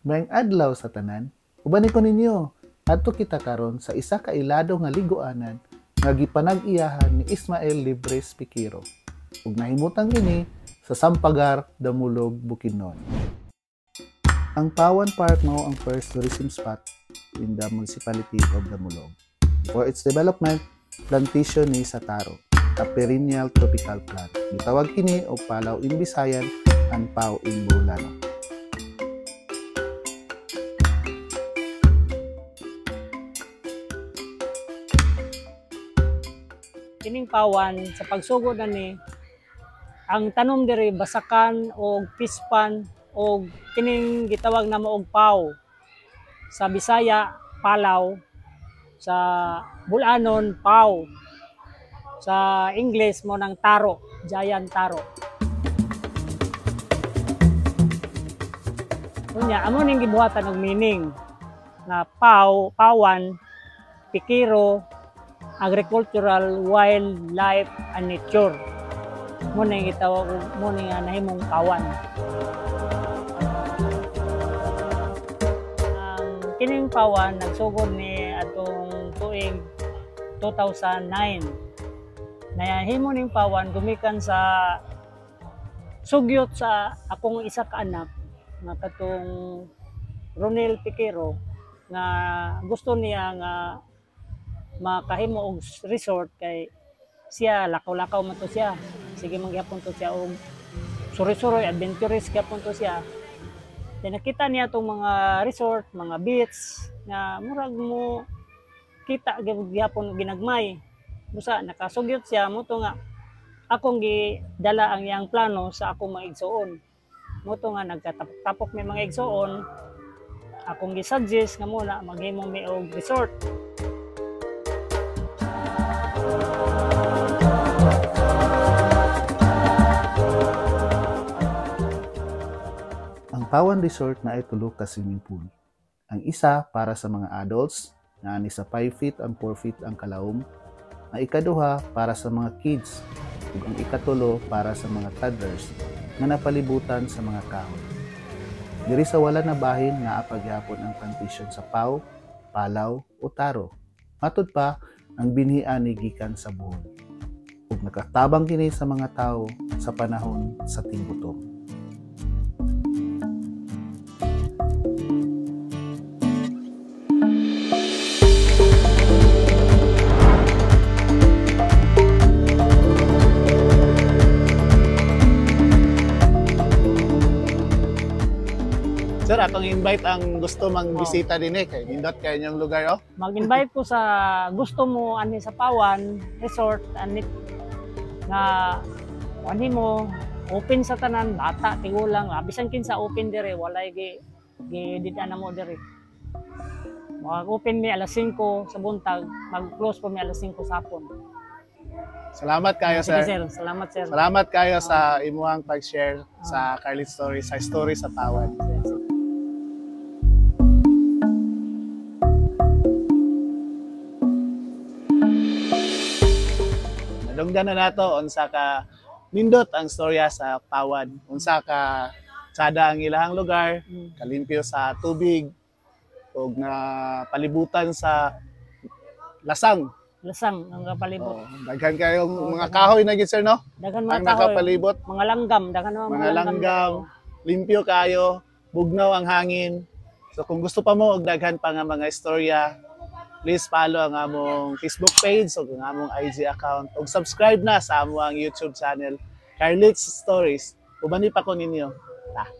Maayong adlaw sa tanan. Ubani ko ninyo, adto kita karon sa isa ka ilado nga liguanan nga gipanag-iyahan ni Ismael Libres Piquero. Ug nahimutang kini sa Sampagar, Damulog, Bukidnon. Ang Pawan Park mao ang first tourism spot in the municipality of Damulog. For its development, plantation ni sa taro, a perennial tropical plant. Gitawag kini og palaw in Bisayan ang pau in Boholano. Kining pawan sa pagsugod ani ang tanom diri basakan o pispan o kining gitawag na og pau. Sa Bisaya palaw, sa Bulanon pau, sa English mo ng taro, giant taro. Unya amo ning gibuhatan og meaning na pawan, Piquero, agricultural, wildlife, and nature. Mo na yung gitawag mo na nahimong pawan. Ang kining pawan nagsugod ni atong tuig 2009. Nahimo ning pawan gumikan sa sugyot sa akong isa ka anak nga katong Ronel Piquero nga gusto niya nga makahimo og resort kay siya lakaw-lakaw man to siya. Sige man gyapon to siya og suri-suroy adventurous gyapon to siya. Then nakita niya tong mga resort, mga beach nga murag mo kita gyapon ginagmay. Busa nakasugyot siya mo to nga akong gidala ang iyang plano sa akong mga igsuon. Mo to nga nagkatapok may mga igsuon. Akong gi-suggest nga muna maghimo mi og resort. Ang Pawan Resort na ay tulo ka swimming pool. Ang isa para sa mga adults na ani sa 5 feet and 4 feet ang kalawom. Ang ikaduha para sa mga kids ug ang ikatulo para sa mga toddlers nga napalibutan sa mga kahoy. Diri sa wala na bahin naa pagyapon ang plantation sa pau, palaw o taro. Matud pa ang binhian ni gikan sa buhol. Ug nakatabang kini sa mga tao sa panahon sa tinggutom. Sir, atong invite ang gusto mang bisita din kay nindot kay inyong lugar oh. Mag-invite ko sa gusto mo ani sa Pawan Resort ani nga ani mo open sa tanan bata tigulang bisan kinsa open dire walay gi didana mo dire. Mag-open mi alas 5 sa buntag, mag-close po mi alas 5 sa hapon. Salamat kayo sir. Sige, sir. Salamat sir. Salamat kayo sa imuhang pag-share sa Carlit Story, sa story sa Pawan. Nadunggan na nato unsa ka nindot ang storya sa Pawan, unsa ka tsada ang ilahang lugar, kalimpyo sa tubig ug na palibutan sa lasang ang kapalibot. Daghan kayong mga kahoy na gid sir no? Daghan Ang mga kahoy, nakapalibot, mga langgam, daghan mga langgam, limpyo kayo, bugnaw ang hangin. So kung gusto pa mo og daghan pa nga mga istorya, please follow ang among Facebook page o ang among IG account ug subscribe na sa among YouTube channel, Carlit's Stories. Ubani pa ko ninyo. Ta.